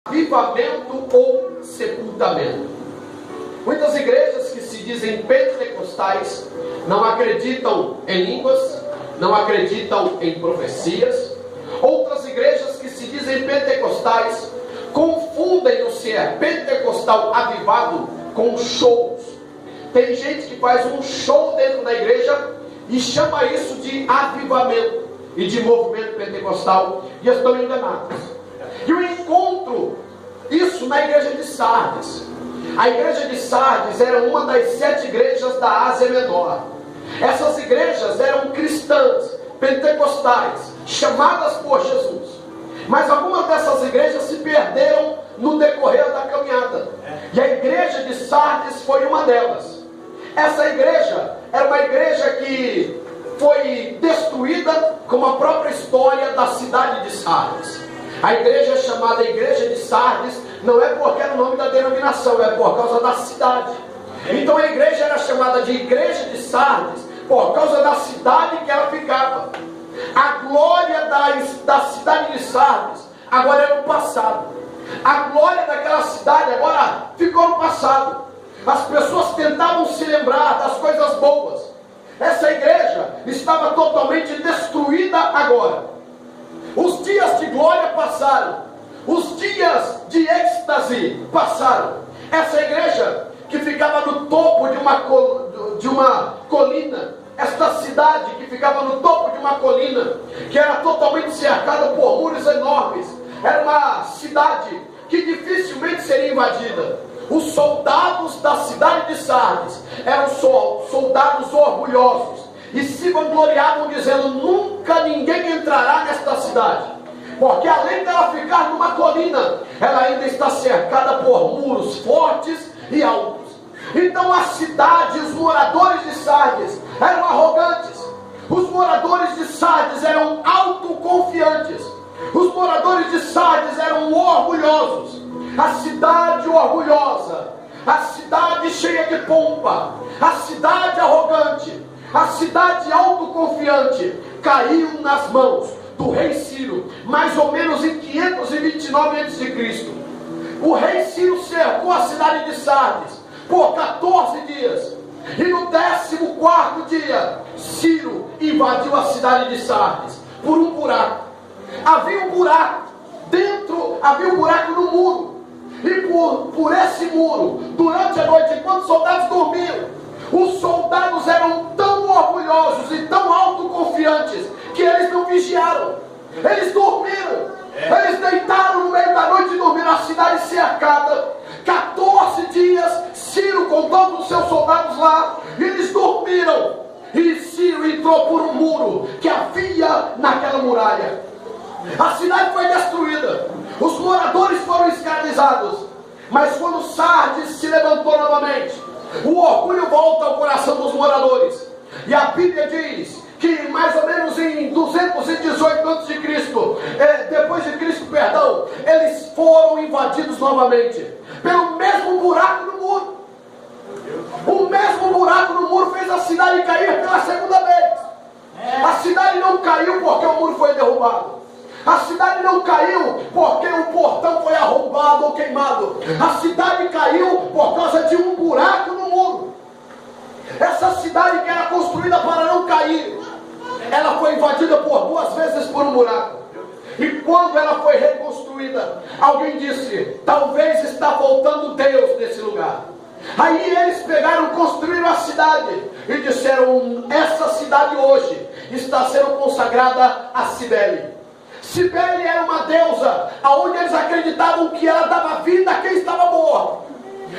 avivamento ou sepultamento. Muitas igrejas que se dizem pentecostais não acreditam em línguas, não acreditam em profecias. Outras igrejas que se dizem pentecostais confundem o se é pentecostal avivado com shows. Tem gente que faz um show dentro da igreja e chama isso de avivamento e de movimento pentecostal, e estão enganados. E eu encontro isso na igreja de Sardes. A igreja de Sardes era uma das 7 igrejas da Ásia Menor. Essas igrejas eram cristãs, pentecostais, chamadas por Jesus. Mas algumas dessas igrejas se perderam no decorrer da caminhada. E a igreja de Sardes foi uma delas. Essa igreja era uma igreja que foi destruída, como a própria história da cidade de Sardes. A igreja chamada Igreja de Sardes não é porque era o nome da denominação, é por causa da cidade. Então a igreja era chamada de Igreja de Sardes por causa da cidade que ela ficava. A glória da cidade de Sardes agora era no passado. A glória daquela cidade agora ficou no passado. As pessoas tentavam se lembrar das coisas boas. Essa igreja estava totalmente destruída agora. Os dias de glória passaram. Os dias de êxtase passaram. Essa igreja que ficava no topo de uma colina, esta cidade que ficava no topo de uma colina, que era totalmente cercada por muros enormes, era uma cidade que dificilmente seria invadida. Os soldados da cidade de Sardes eram soldados orgulhosos e se vangloriavam dizendo: nunca ninguém entrará nesta cidade, porque além dela ficar numa colina, ela ainda está cercada por muros fortes e altos. Então a cidade, os moradores de Sardes eram arrogantes. Os moradores de Sardes eram autoconfiantes. Os moradores de Sardes eram orgulhosos. A cidade orgulhosa, a cidade cheia de pompa, a cidade arrogante, a cidade autoconfiante caiu nas mãos do rei Ciro, mais ou menos em 529 a.C. O rei Ciro cercou a cidade de Sardes por 14 dias. E no 14º dia, Ciro invadiu a cidade de Sardes por um buraco. Havia um buraco dentro, havia um buraco no muro. E por esse muro, durante a noite, enquanto os soldados dormiam, os soldados eram tão orgulhosos e tão autoconfiantes que eles não vigiaram. Eles dormiram. Eles deitaram no meio da noite e dormiram. A cidade cercada, 14 dias, Ciro com todos os seus soldados lá, e eles dormiram. E Ciro entrou por um muro que havia naquela muralha. A cidade foi destruída. Os moradores foram escravizados. Mas quando Sardes se levantou novamente, o orgulho volta ao coração dos moradores. E a Bíblia diz que mais ou menos em 218 a.C., depois de Cristo, perdão, eles foram invadidos novamente pelo mesmo buraco no muro. O mesmo buraco no muro fez a cidade cair pela segunda vez. A cidade não caiu porque o muro foi derrubado. A cidade não caiu porque o portão foi arrombado ou queimado. A cidade caiu por causa de um buraco no muro. Essa cidade que era construída para não cair, ela foi invadida por 2 vezes por um buraco. E quando ela foi reconstruída, alguém disse: talvez está faltando Deus nesse lugar. Aí eles pegaram, construíram a cidade e disseram: essa cidade hoje está sendo consagrada a Cibele. Cibele era uma deusa, aonde eles acreditavam que ela dava vida a quem estava morto.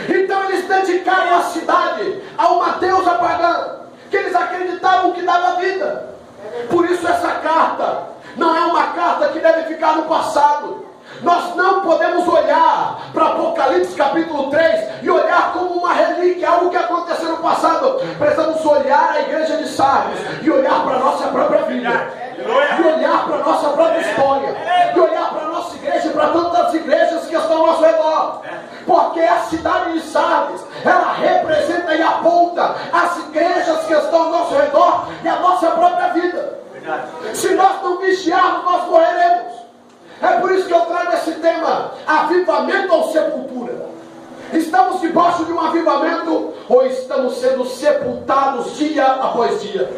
Então eles dedicaram a cidade a uma deusa pagã, que eles acreditavam que dava vida. Por isso essa carta não é uma carta que deve ficar no passado. Nós não podemos olhar para Apocalipse capítulo 3 e olhar como uma relíquia, algo que aconteceu no passado. Precisamos olhar a igreja de Sardes e olhar para a nossa própria vida, e olhar para a nossa própria história, e olhar para a nossa igreja e para tantas igrejas que estão ao nosso redor. Porque a cidade de Sardes, ela representa e aponta as igrejas que estão ao nosso redor e a nossa própria vida. Se nós não vigiarmos, nós morreremos. É por isso que eu trago esse tema: avivamento ou sepultura? Estamos debaixo de um avivamento ou estamos sendo sepultados dia após dia?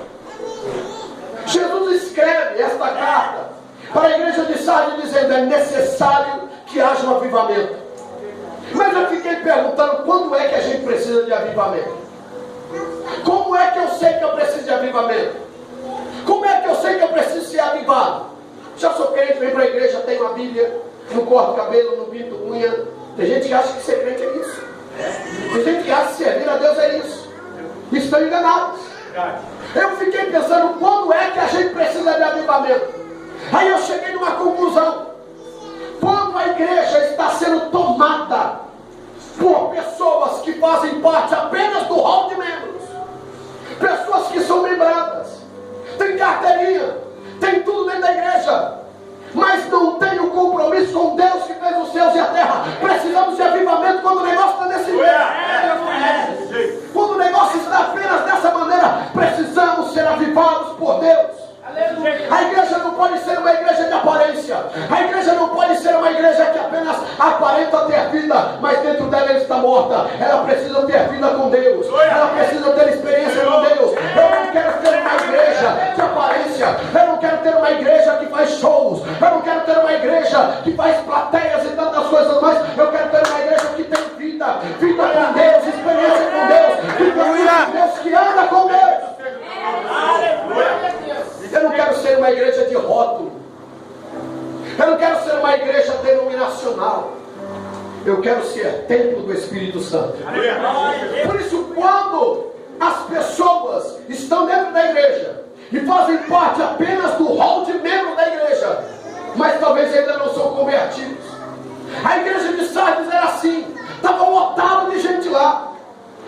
Jesus escreve esta carta para a igreja de Sardes dizendo: é necessário que haja um avivamento. Mas eu fiquei perguntando: quando é que a gente precisa de avivamento? Como é que eu sei que eu preciso de avivamento? Como é que eu sei que eu preciso ser avivado? Já sou crente, vem para a igreja, tem uma Bíblia, não corto cabelo, não pinto unha. Tem gente que acha que ser crente é isso. Tem gente que acha que servir a Deus é isso. Estão enganados. Eu fiquei pensando: quando é que a gente precisa de avivamento? Aí eu cheguei numa conclusão: quando a igreja está sendo tomada por pessoas que fazem parte apenas do hall de membros, pessoas que são lembradas, tem carteirinha, tem tudo dentro da igreja, mas não tem o compromisso com Deus que fez os céus e a terra. Precisamos de avivamento quando o negócio está desse jeito. Quando o negócio está apenas dessa maneira, precisamos ser avivados por Deus. A igreja não pode ser uma igreja de aparência. A igreja não pode ser uma igreja que apenas aparenta ter vida, mas dentro dela ela está morta. Ela precisa ter vida com Deus. Ela precisa ter experiência com Deus. Eu não quero ter uma igreja de aparência. Eu não quero ter uma igreja que faz shows. Eu não quero ter uma igreja que faz plateias e tantas coisas mais. Eu quero ter uma igreja que tem vida. Vida com Deus, experiência com Deus. Vida com Deus, que anda com Deus. Eu não quero ser uma igreja de rótulo. Eu não quero ser uma igreja denominacional. Eu quero ser templo do Espírito Santo. Por isso, quando as pessoas estão dentro da igreja e fazem parte apenas do hall de membros da igreja, mas talvez ainda não são convertidos. A igreja de Sardes era assim. Estava lotado de gente lá.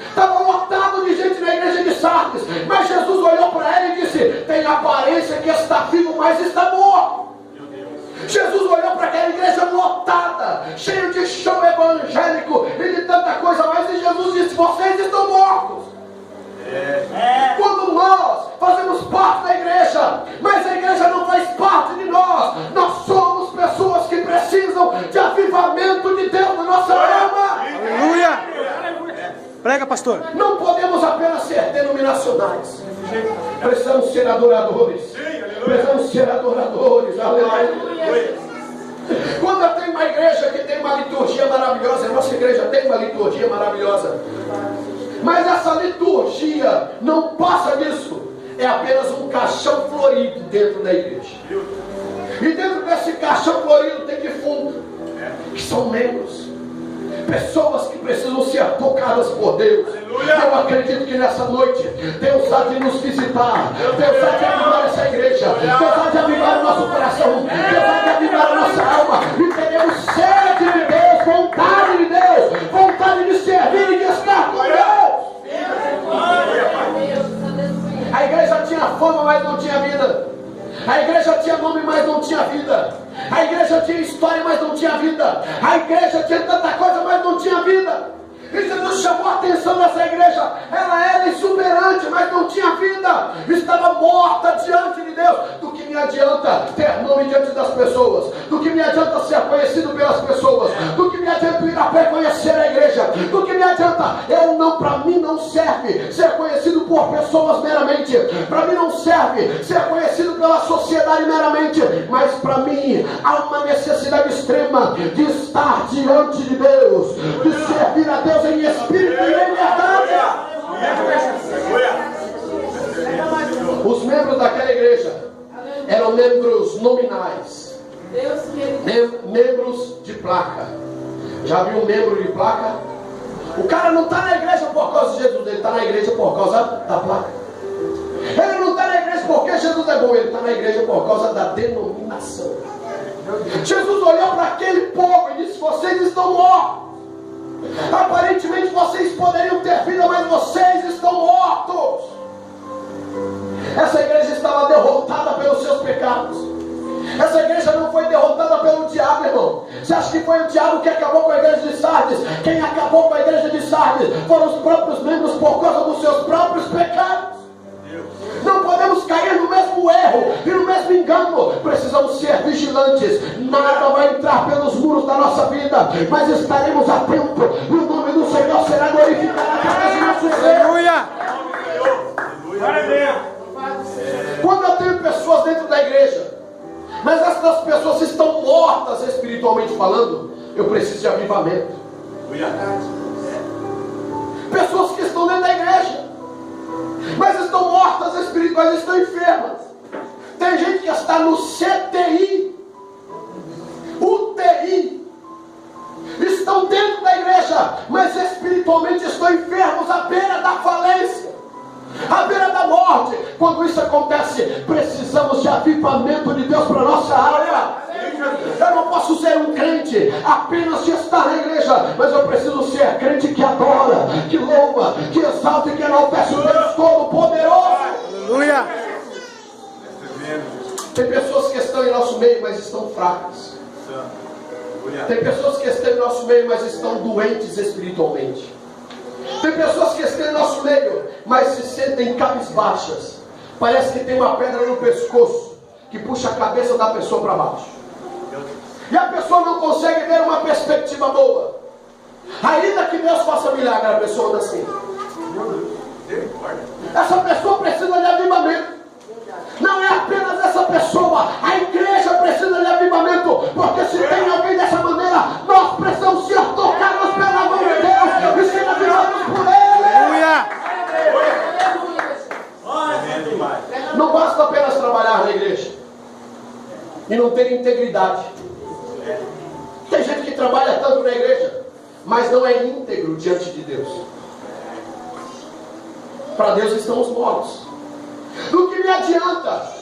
Estava lotado de gente na igreja de Sardes. Mas Jesus olhou para ele e disse: tem aparência que está vivo, mas está morto. Jesus olhou para aquela igreja lotada, cheio de show evangélico e de tanta coisa mais, e Jesus disse: vocês estão mortos. Quando nós fazemos parte da igreja, mas a igreja não faz parte de nós, nós somos pessoas que precisam de avivamento de Deus na nossa alma. Aleluia! Prega, pastor. Não podemos apenas ser denominacionais. Precisamos ser adoradores. Precisamos ser adoradores. Aleluia. Quando eu tenho uma igreja que tem uma liturgia maravilhosa, a nossa igreja tem uma liturgia maravilhosa, mas essa liturgia não passa disso. É apenas um caixão florido dentro da igreja. E dentro desse caixão florido tem defunto, que são membros. Pessoas que precisam ser tocadas por Deus. Eu acredito que nessa noite Deus há de nos visitar. Deus há de avivar essa igreja. Deus há de avivar o nosso coração. Deus há de avivar a nossa alma. E teremos sede de Deus, vontade de Deus, vontade de servir e de estar com Deus. A igreja tinha fama, mas não tinha vida. A igreja tinha nome, mas não tinha vida. A igreja tinha história, mas não tinha vida. A igreja tinha tanta coisa, mas não tinha vida. E Jesus chamou a atenção dessa igreja. Ela era exuberante, mas não tinha vida. Estava morta diante de Deus. Do que me adianta ter nome diante das pessoas? Do que me adianta ser conhecido pelas pessoas? Do que me adianta ir a pé conhecer a igreja? Do que me adianta? Para mim não serve ser conhecido por pessoas meramente. Para mim não serve ser conhecido pela sociedade meramente. Mas para mim há uma necessidade extrema de estar diante de Deus, de servir a Deus em espírito e em verdade. Os membros daquela igreja eram membros nominais, membros de placa. Já viu um membro de placa? O cara não está na igreja por causa de Jesus, ele está na igreja por causa da placa. Ele não está na igreja porque Jesus é bom, ele está na igreja por causa da denominação. Jesus olhou para aquele povo e disse: vocês estão mortos. Aparentemente vocês poderiam ter vida, mas vocês estão mortos. Essa igreja estava derrotada pelos seus pecados. Essa igreja não foi derrotada pelo diabo, irmão. Você acha que foi o diabo que acabou com a igreja de Sardes? Quem acabou com a igreja de Sardes foram os próprios membros por causa dos seus próprios pecados. Não podemos cair no mesmo erro e no mesmo engano. Precisamos ser vigilantes. Nada vai entrar pelos muros da nossa vida, mas estaremos atentos e o nome do Senhor será glorificado através do nosso ser. Aleluia! Quando eu tenho pessoas dentro da igreja, mas essas pessoas estão mortas espiritualmente falando, eu preciso de avivamento. Pessoas que estão dentro da igreja, mas estão mortas espiritualmente, estão enfermas. Tem gente que está no CTI, UTI, estão dentro da igreja, mas espiritualmente estão enfermos, à beira da falência, à beira da morte. Quando isso acontece, precisamos de avivamento de Deus para a nossa alma. Eu não posso ser um crente apenas de estar na igreja, mas eu preciso ser crente que adora, que louva, que exalta e que enaltece o Deus Todo-Poderoso. Aleluia! Tem pessoas que estão em nosso meio, mas estão fracas. Tem pessoas que estão em nosso meio, mas estão doentes espiritualmente. Tem pessoas que estão em nosso meio, mas se sentem cabisbaixas. Parece que tem uma pedra no pescoço que puxa a cabeça da pessoa para baixo. E a pessoa não consegue ver uma perspectiva boa. Ainda que Deus faça milagre, a pessoa anda assim. Essa pessoa precisa de avivamento. Não é apenas essa pessoa, a igreja precisa de avivamento. Porque se tem alguém dessa maneira, nós precisamos ser tocados pela mão de Deus e ser avivados por Ele. Aleluia! Não basta apenas trabalhar na igreja e não ter integridade. Tem gente que trabalha tanto na igreja, mas não é íntegro diante de Deus. Para Deus estamos mortos. Do que me adianta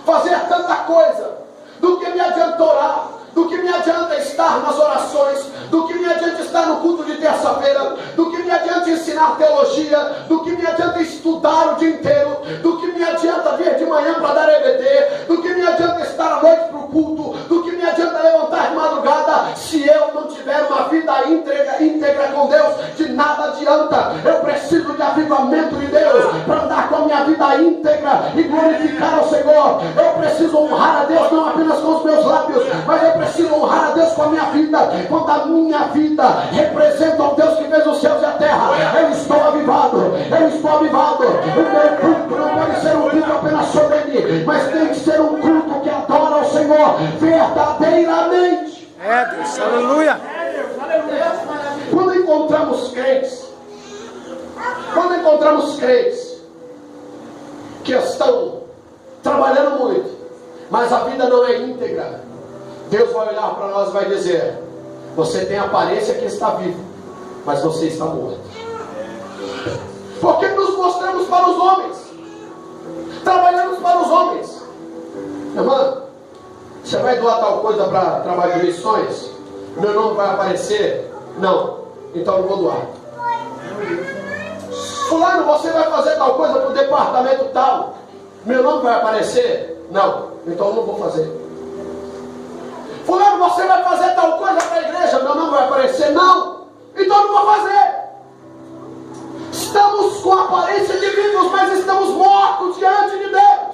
fazer tanta coisa? Do que me adianta orar? Do que me adianta estar nas orações? Do que me adianta estar no culto de terça-feira? Do que me adianta ensinar teologia? Do que me adianta estudar o dia inteiro? Do que me adianta vir de manhã para dar EBD? Do que me adianta estar à noite para o culto? Do que me adianta levantar de madrugada? Se eu não tiver uma vida íntegra com Deus, de nada adianta. Eu preciso de avivamento de Deus para andar com a minha vida íntegra e glorificar ao Senhor. Eu preciso honrar a Deus não apenas com os meus lábios, mas eu preciso honrar a Deus com a minha vida. Quando a minha vida representa o Deus que fez os céus e a terra, eu estou avivado. Eu estou avivado. O meu culto não pode ser um culto apenas solene, mas tem que ser um culto que adora ao Senhor verdadeiramente. É Deus, aleluia! Quando encontramos crentes que estão trabalhando muito, mas a vida não é íntegra, Deus vai olhar para nós e vai dizer: você tem aparência que está vivo, mas você está morto. Porque nos mostramos para os homens, trabalhamos para os homens. Irmã, você vai doar tal coisa para trabalho de missões? Meu nome vai aparecer? Não, então eu vou doar. Fulano, você vai fazer tal coisa para o departamento tal? Meu nome vai aparecer? Não, então eu não vou fazer. Fulano, você vai fazer tal coisa para a igreja? Meu nome vai aparecer? Não, então eu não vou fazer. Estamos com a aparência de vivos, mas estamos mortos diante de Deus.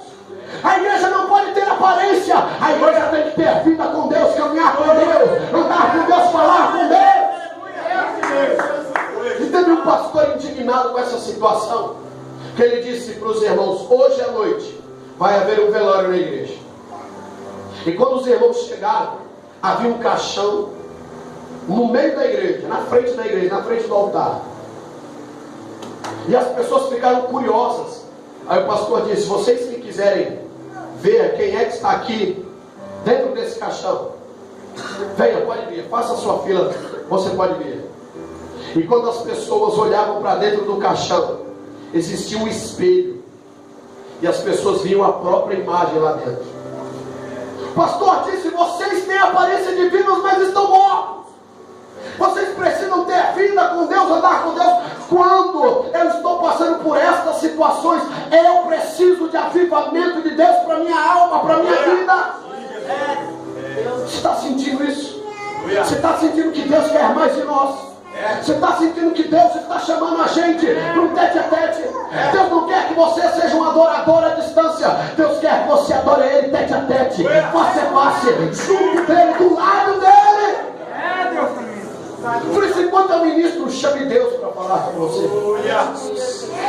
A igreja não pode ter aparência. A igreja tem que ter vida com Deus, caminhar com Deus, andar com Deus, falar com Deus. E teve um pastor indignado com essa situação, que ele disse para os irmãos: hoje à noite vai haver um velório na igreja. E quando os irmãos chegaram, havia um caixão no meio da igreja, na frente da igreja, na frente do altar. E as pessoas ficaram curiosas. Aí o pastor disse: vocês que quiserem ver quem é que está aqui dentro desse caixão, venha, pode vir, faça a sua fila, você pode vir. E quando as pessoas olhavam para dentro do caixão, existia um espelho, e as pessoas viam a própria imagem lá dentro. O pastor disse: vocês têm aparência de vivos, mas estão mortos. Vocês precisam ter vida com Deus, andar com Deus. Quando eu estou passando por estas situações, eu preciso de avivamento de Deus para minha alma, para minha vida. Você está sentindo isso? Você está sentindo que Deus quer mais de nós? Você está sentindo que Deus está chamando a gente para um tete a tete? Deus não quer que você seja um adorador à distância. Deus quer que você adore Ele tete a tete, face a face, junto dele, do lado dele. Por isso, enquanto eu ministro, chame Deus para falar com você.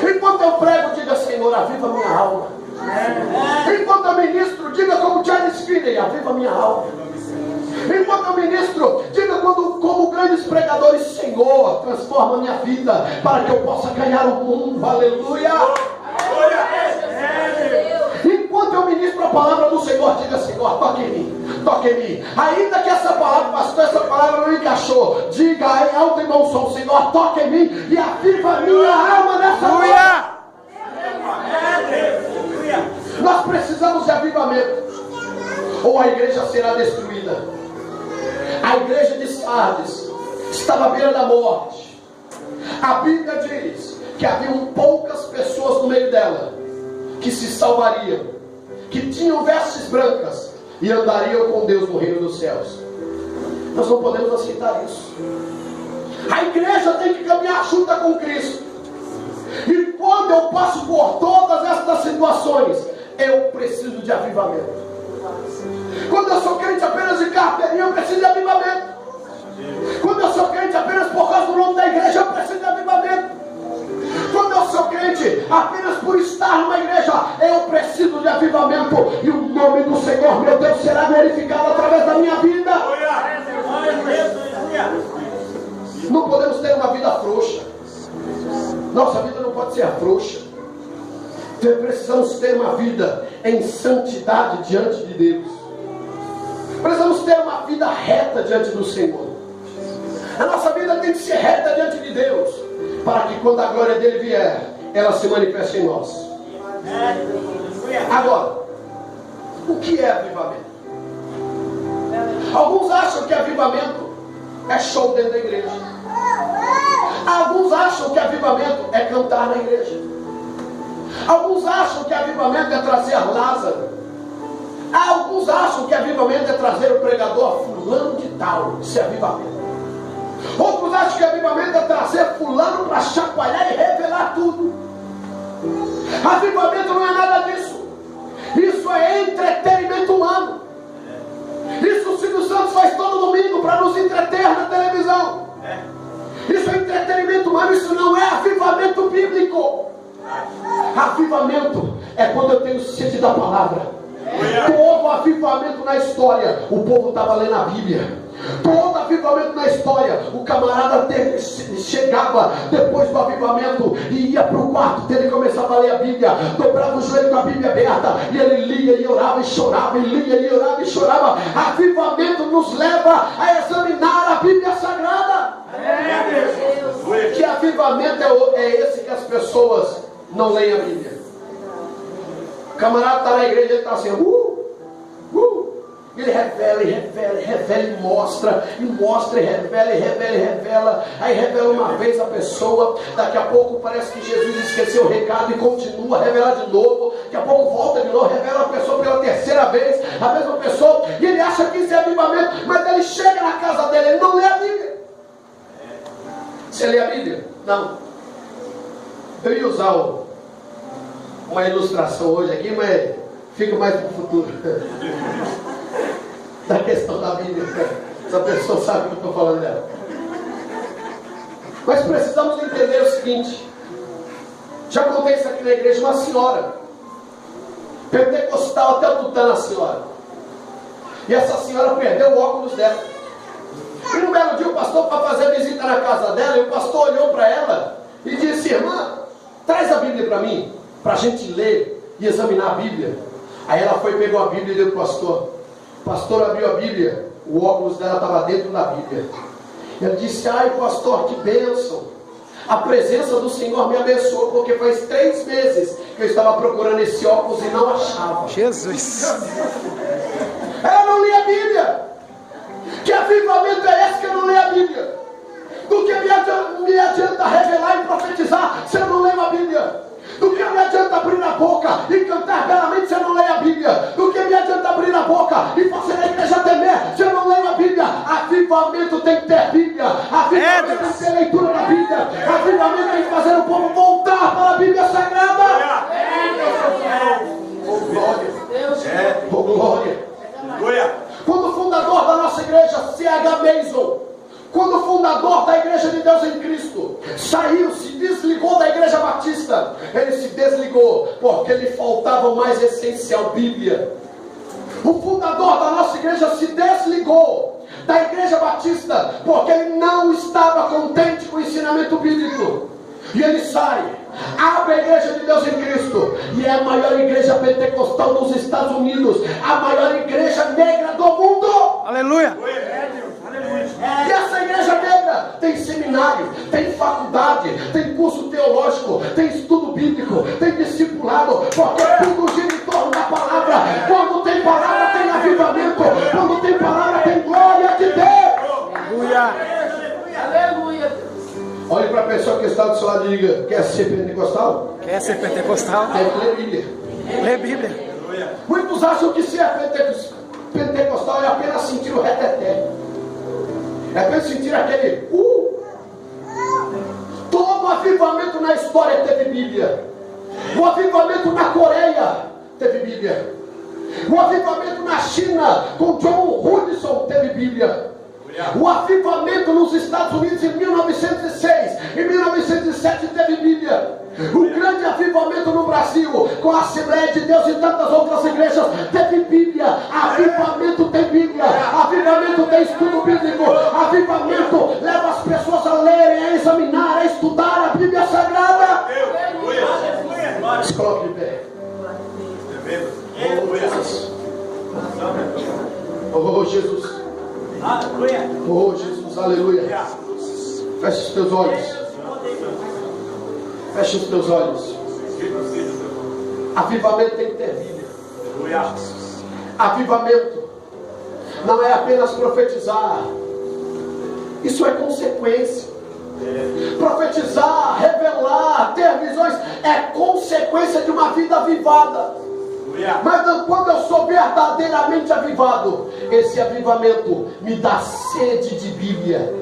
Enquanto eu prego, diga: Senhor, aviva minha alma. Enquanto eu ministro, diga como Charles Finney: aviva minha alma. Enquanto eu ministro, diga como grandes pregadores: Senhor, transforma minha vida para que eu possa ganhar o mundo. Aleluia. Enquanto eu ministro a palavra do Senhor, diga: Senhor, toque em mim, toque em mim. Ainda que essa palavra, pastor, essa palavra não encaixou, diga em alto e bom som: Senhor, toque em mim e aviva a minha alma nessa noite. Nós precisamos de avivamento, ou a igreja será destruída. A igreja de Sardes estava à beira da morte. A Bíblia diz que haviam poucas pessoas no meio dela que se salvariam, que tinham vestes brancas e andariam com Deus no reino dos céus. Nós não podemos aceitar isso. A igreja tem que caminhar junto com Cristo. E quando eu passo por todas estas situações, eu preciso de avivamento. Quando eu sou crente apenas de carteirinha, eu preciso de avivamento. Quando eu sou crente apenas por causa do nome da igreja, eu preciso de avivamento. Quando eu sou crente apenas por estar numa igreja, eu preciso de avivamento. E o nome do Senhor, meu Deus, será glorificado através da minha vida. Não podemos ter uma vida frouxa. Nossa vida não pode ser frouxa. Precisamos ter uma vida em santidade diante de Deus. Precisamos ter uma vida reta diante do Senhor. A nossa vida tem que ser reta diante de Deus, para que quando a glória dele vier, ela se manifeste em nós. Agora, o que é avivamento? Alguns acham que avivamento é show dentro da igreja. Alguns acham que avivamento é cantar na igreja. Alguns acham que avivamento é trazer Lázaro. Alguns acham que avivamento é trazer o pregador fulano de tal. Isso é avivamento. Outros acham que avivamento é trazer fulano para chacoalhar e revelar tudo. Avivamento não é nada disso. Isso é entretenimento humano. Isso o Silvio Santos faz todo domingo para nos entreter na televisão. Isso é entretenimento humano. Isso não é avivamento bíblico. Avivamento é quando eu tenho sede da palavra. Todo avivamento na história, o povo estava lendo a Bíblia. Todo avivamento na história, o camarada chegava depois do avivamento e ia para o quarto dele e começava a ler a Bíblia, dobrava o joelho com a Bíblia aberta e ele lia e orava e chorava, e lia e orava e chorava. Avivamento nos leva a examinar a Bíblia Sagrada. Que avivamento é esse que as pessoas não leem a Bíblia? O camarada está na igreja e ele está assim, ele revela, e mostra, e revela, aí revela uma vez a pessoa, daqui a pouco parece que Jesus esqueceu o recado e continua a revelar de novo, daqui a pouco volta de novo, revela a pessoa pela terceira vez, a mesma pessoa, e ele acha que isso é avivamento, mas ele chega na casa dele, ele não lê a Bíblia. Você lê a Bíblia? Não. Eu ia usar uma ilustração hoje aqui, mas fica mais para o futuro. Da questão da Bíblia. Essa pessoa sabe o que eu estou falando dela. Mas precisamos entender o seguinte. Já contei isso aqui na igreja, uma senhora pentecostal, até tutana a senhora. E essa senhora perdeu o óculos dela. E no belo dia o pastor foi fazer visita na casa dela, e o pastor olhou para ela e disse: irmã, traz a Bíblia para mim, para a gente ler e examinar a Bíblia. Aí ela foi, pegou a Bíblia e deu para o pastor. O pastor abriu a Bíblia, o óculos dela estava dentro da Bíblia. Ele disse: ai pastor, que bênção, a presença do Senhor me abençoou, porque faz 3 meses que eu estava procurando esse óculos e não achava. Jesus. Ela não lia a Bíblia. Que avivamento é esse que eu não leio a Bíblia? Do que me adianta revelar e profetizar se eu não leio a Bíblia? Do que me adianta abrir a boca e cantar belamente se eu não leio a Bíblia? Do que me adianta abrir a boca e fazer a igreja temer se eu não leio a Bíblia? Avivamento tem que ter Bíblia. Avivamento tem que ter fundador da Igreja de Deus em Cristo saiu, se desligou da Igreja Batista. Ele se desligou porque lhe faltava o mais essencial, Bíblia. O fundador da nossa igreja se desligou da Igreja Batista porque ele não estava contente com o ensinamento bíblico. E ele sai, abre a Igreja de Deus em Cristo, e é a maior igreja pentecostal dos Estados Unidos, a maior igreja negra do mundo. Aleluia. E essa igreja negra tem seminário, tem faculdade, tem curso teológico, tem estudo bíblico, tem discipulado, porque tudo gira em torno da palavra. Quando tem palavra, tem avivamento. Quando tem palavra, tem glória de Deus. Aleluia. Aleluia. Olhe para a pessoa que está do seu lado e diga: quer ser pentecostal? Quer ser pentecostal? Tem que ler Bíblia. Lê Bíblia. Muitos acham que ser pentecostal é apenas sentir o reteté. É apenas sentir aquele Todo avivamento na história teve Bíblia. O avivamento na Coreia teve Bíblia. O avivamento na China com John Hudson teve Bíblia. O avivamento nos Estados Unidos em 1906, em 1907 teve Bíblia. O grande avivamento no Brasil com a Assembleia de Deus e tantas outras igrejas teve Bíblia. Avivamento tem Bíblia. Avivamento tem estudo bíblico. Avivamento leva as pessoas a lerem, a examinar, a estudar a Bíblia Sagrada. Se coloque de pé. Oh Jesus. Oh Jesus. Oh Jesus, aleluia. Feche os teus olhos. Feche os teus olhos. Avivamento tem que ter Bíblia. Avivamento não é apenas profetizar. Isso é consequência. Profetizar, revelar, ter visões é consequência de uma vida avivada. Mas quando eu sou verdadeiramente avivado, esse avivamento me dá sede de Bíblia.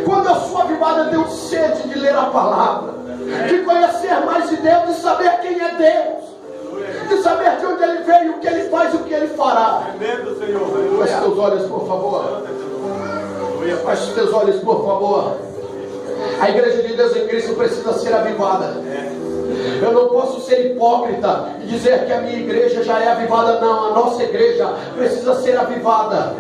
Quando eu sou avivado, eu tenho sede de ler a palavra, de conhecer mais de Deus, de saber quem é Deus, de saber de onde Ele veio, o que Ele faz e o que Ele fará. Feche teus olhos, por favor. Feche teus olhos, por favor. A Igreja de Deus em Cristo precisa ser avivada. Eu não posso ser hipócrita e dizer que a minha igreja já é avivada. Não, a nossa igreja precisa ser avivada.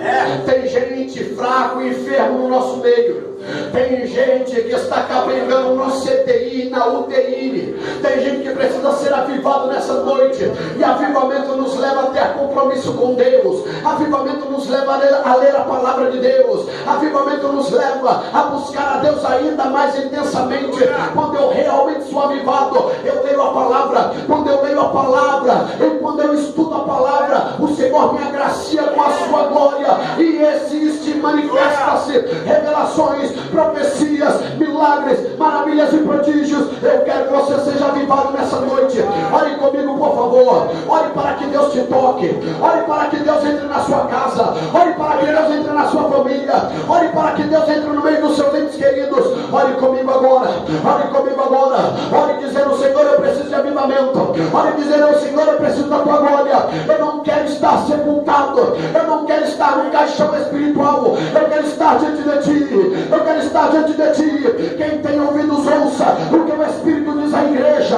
Tem gente fraco e enfermo no nosso meio. Tem gente que está cabrengando no CTI, na UTI. Tem gente que precisa ser avivado nessa noite. E avivamento nos leva a ter compromisso com Deus. Avivamento nos leva a ler a palavra de Deus. Avivamento nos leva a buscar a Deus ainda mais intensamente. Quando eu realmente sou avivado, eu leio a palavra. Quando eu leio a palavra, quando eu estudo a palavra, o Senhor me agracia com a sua glória. E existe, manifesta-se revelações, profecias, milagres, maravilhas e prodígios. Eu quero que você seja avivado nessa noite. Ore comigo, por favor. Ore para que Deus te toque. Ore para que Deus entre na sua casa. Ore para que Deus entre na sua família. Ore para que Deus entre no meio dos seus entes queridos. Ore comigo agora. Ore comigo agora. Ore dizendo: Senhor, eu preciso de avivamento. Ore dizendo: Senhor, eu preciso da tua glória. Eu não quero estar sepultado. Eu não quero estar num caixão espiritual. Eu quero estar diante de ti. Eu quero estar diante de ti. Quem tem ouvidos, ouça o que o Espírito diz à igreja.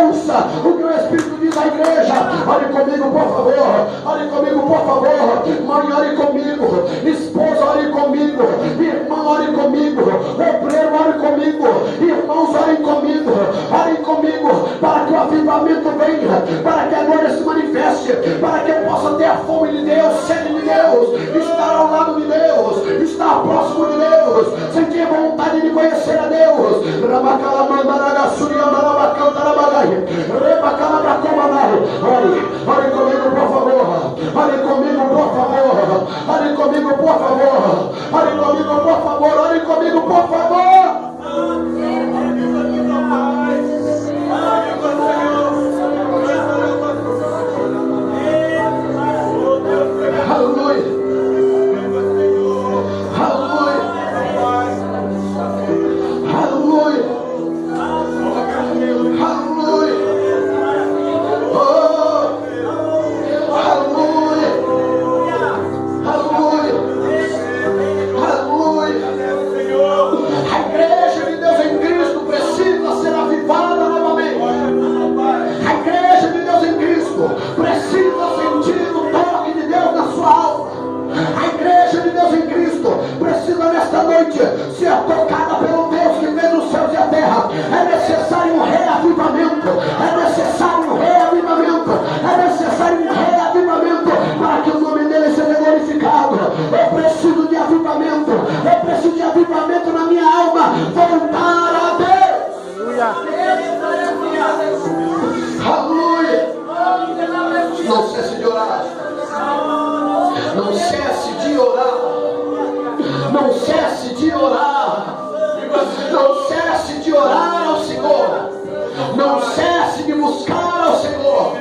Ouça o que o Espírito diz à igreja. Ore comigo, por favor. Ore comigo, por favor. Mãe, ore comigo. Esposa, ore comigo. Irmão, ore comigo. Obreiro, ore comigo. Irmãos, orem comigo. Orem comigo para que o avivamento venha, para que a glória se manifeste, para que eu possa ter a fome de Deus, sede de Deus, estar ao lado de Deus, estar próximo de Deus, sentir vontade de conhecer a Deus. Ore comigo, por favor. Ore comigo, por favor. Ore comigo, por favor. Ore comigo, por favor. Ore comigo, por favor. Aleluia. noite ser tocada pelo Deus que fez os céus e a terra. É necessário um reavivamento. É necessário um reavivamento. É necessário um reavivamento para que o nome dele seja glorificado. Eu preciso de avivamento. Eu preciso de avivamento na minha alma. Voltar a Deus. Aleluia. Não cesse de orar. Não cesse de orar. Não cesse de orar. Não cesse de orar ao Senhor. Não cesse de buscar ao Senhor.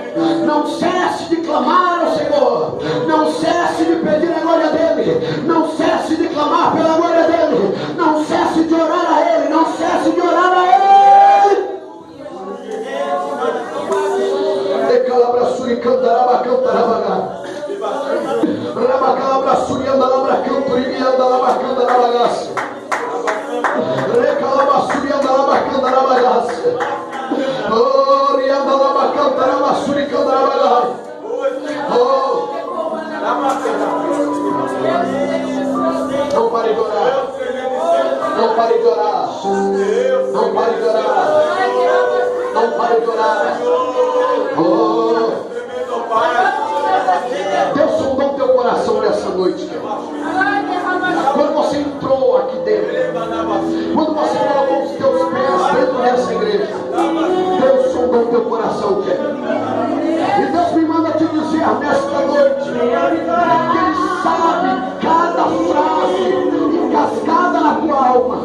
Não cesse de clamar ao Senhor. Não cesse de pedir a glória dele. Não cesse de clamar pela glória dele. Não cesse de orar a ele. Não cesse de orar a ele. Decalabraçuri cantaraba cantaraba. Rabacalabraçuri andalabra canturi andalaba cantarabagaça. Recalabraçuri andalaba cantarabagaça. Oh, riandalaba cantarabaçuri cantarabagaça. Oh, não pare de orar. Não pare de orar. Não pare de orar. Não pare de orar. Oh, Deus sondou teu coração nessa noite. Quando você entrou aqui dentro, quando você colocou os teus pés dentro dessa igreja, Deus sondou teu coração. E Deus me manda te dizer nesta noite que Ele sabe cada frase encascada na tua alma.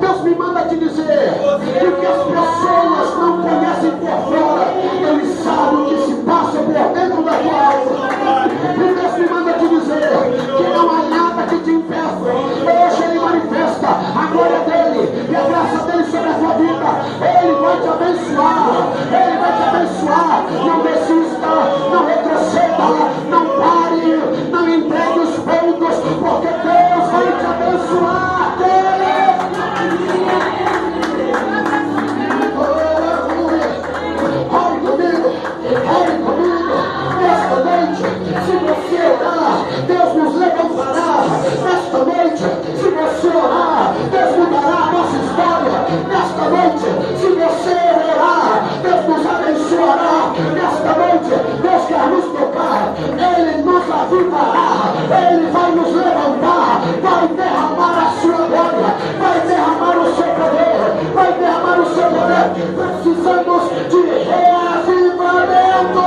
Deus me manda te dizer que o que as pessoas não conhecem por fora, Ele sabe o que se passa por dentro da tua alma. E Deus me manda te dizer que não há nada que te impeça. Hoje Ele manifesta a glória dEle e a graça dEle sobre a tua vida. Ele vai te abençoar. Ele vai te abençoar. Não desista, não retroceda, não pare, não entregue os pontos, porque Deus vai te abençoar. Ore comigo, nesta noite, se você orar, Deus nos levantará. Nesta noite, se você orar, Deus mudará a nossa história. Nesta noite, se você orar, Deus nos abençoará. Nesta noite, Deus quer nos tocar, Ele nos avivará, Ele vai nos levantar, vai derramar a sua glória, vai derramar o seu poder, vai derramar o seu poder. Precisamos de reavivamento.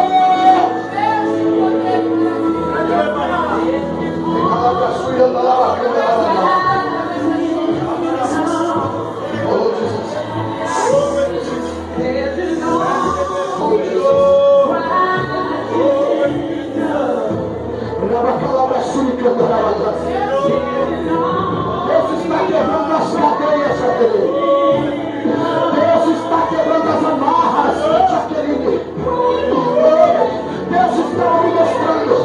Deus está quebrando as cadeias, Jaqueline. Deus está quebrando as amarras, Jaqueline. Deus está me mostrando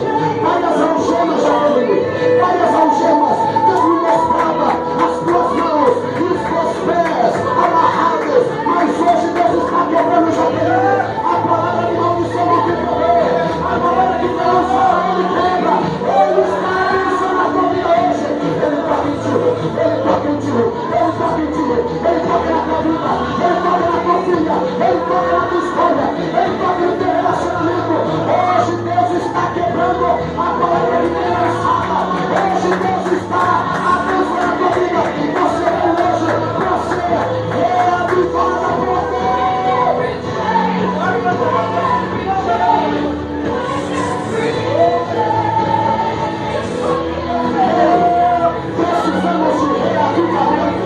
várias algemas, Jaqueline. Várias algemas. Deus me mostrava as tuas mãos e os teus pés amarrados. Mas hoje Deus está quebrando, Jaqueline. A palavra de maldição não tem poder. A palavra de Deus ele quebra. Ele está abençoando a tua vida hoje. Ele está contigo. Ele está contigo. Ele está contigo. Ele toca na tua vida. Ele toca na tua filha. Ele toca na tua história. Ele toca no teu relacionamento. Hoje Deus está quebrando a palavra de Deus. Hoje Deus está abençoando a tua vida. Você é hoje. Você é avivada por Deus. Precisamos de reavivamento.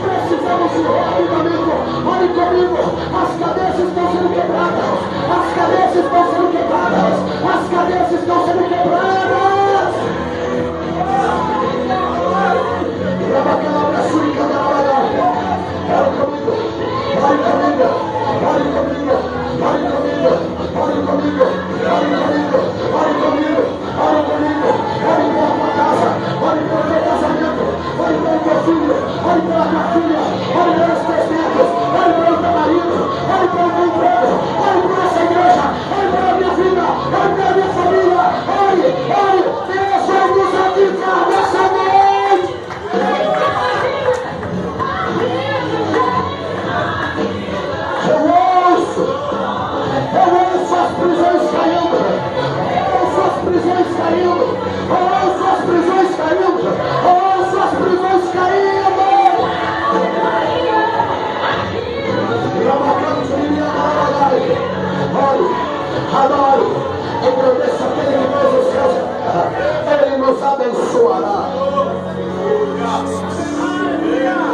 Precisamos de reavivamento. Olhe comigo. As cadeias estão sendo quebradas. As cadeias estão sendo quebradas. As cadeias estão sendo quebradas. Olhe comigo. Olhe comigo. Olhe comigo. Olhe comigo. Olhe comigo. Olhe comigo. Olhe comigo. Olhe comigo. Olhe pela tua casa. Olhe pelo teu casamento. Olhe pelo teu filho. Olhe pela tua filha. Olhe pelos teus netos. Olhe pelo teu marido. Olhe pelo teu emprego. Olhe por essa igreja. Olhe pela minha vida. Olhe pela minha família. Olhe. Deus vai nos avivar.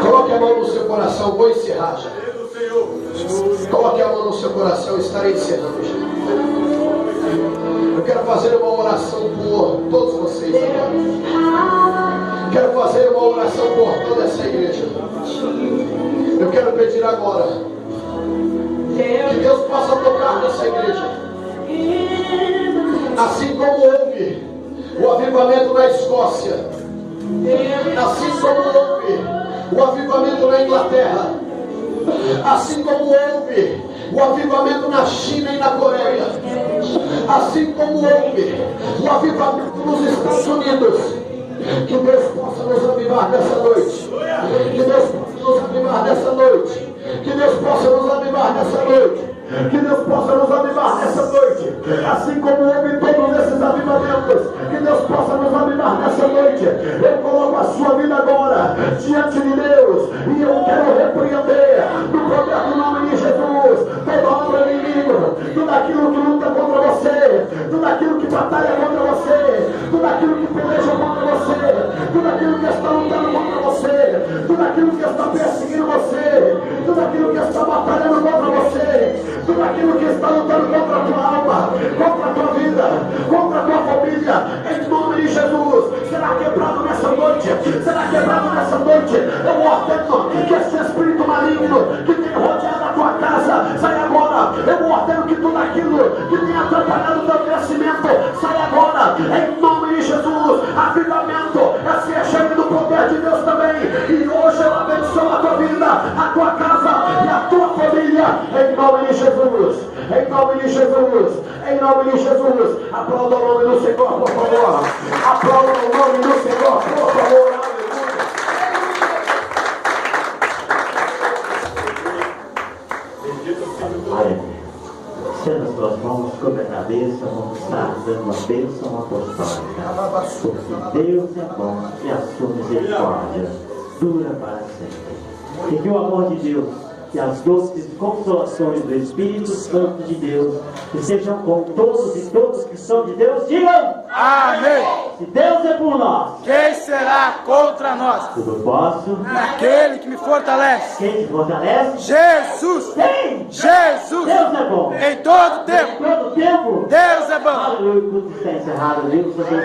Coloque a mão no seu coração, vou encerrar já. Coloque a mão no seu coração, estarei encerrando já. Eu quero fazer uma oração por todos vocês agora. Quero fazer uma oração por toda essa igreja. Eu quero pedir agora que Deus possa tocar nessa igreja. Assim como houve o avivamento na Escócia, assim como houve o avivamento na Inglaterra, assim como houve o avivamento na China e na Coreia, assim como houve o avivamento nos Estados Unidos, que Deus possa nos avivar nessa noite, que Deus possa nos avivar nessa noite, que Deus possa nos avivar nessa noite, que Deus possa nos avivar nessa noite, assim como houve todos esses avivamentos, que Deus possa nos avivar nessa noite. Eu coloco a sua vida agora diante de Deus, e eu quero repreender no poder do nome de Jesus toda obra do inimigo, tudo aquilo que luta contra você, tudo aquilo que batalha contra você, tudo aquilo que peleja contra você, tudo aquilo que está lutando contra você, tudo aquilo que está perseguindo você, tudo aquilo que está batalhando contra você, tudo aquilo que está lutando contra a tua alma, contra a tua vida, contra a tua família, em nome de Jesus, será quebrado nessa noite, será quebrado nessa noite. Eu ordeno que esse espírito maligno que tem rodeado a tua casa, sai agora. Eu ordeno que tudo aquilo que tem atrapalhado o teu crescimento, sai agora, em nome de Jesus. Avivamento é ser cheio do poder de Deus também, e hoje eu abençoo a tua vida, a tua casa e a tua família, em nome de Jesus, em nome de Jesus, em nome de Jesus. Aplauda o nome do Senhor, por favor. Aplauda o nome do Senhor, por favor. Aleluia. Sendo as tuas mãos sobre a cabeça, vamos estar dando uma bênção apostólica. Porque Deus é bom e a sua misericórdia dura para sempre. E que o amor de Deus e as doces consolações do Espírito Santo de Deus estejam com todos e todas que são de Deus, digam Amém. Se Deus é por nós, Quem será contra nós? tudo posso. Aquele que me fortalece. Quem te fortalece? Jesus. Quem? Jesus. Deus é bom. Em todo tempo. Em todo tempo. Deus é bom. Aleluia, o culto está encerrado. Deus abençoe.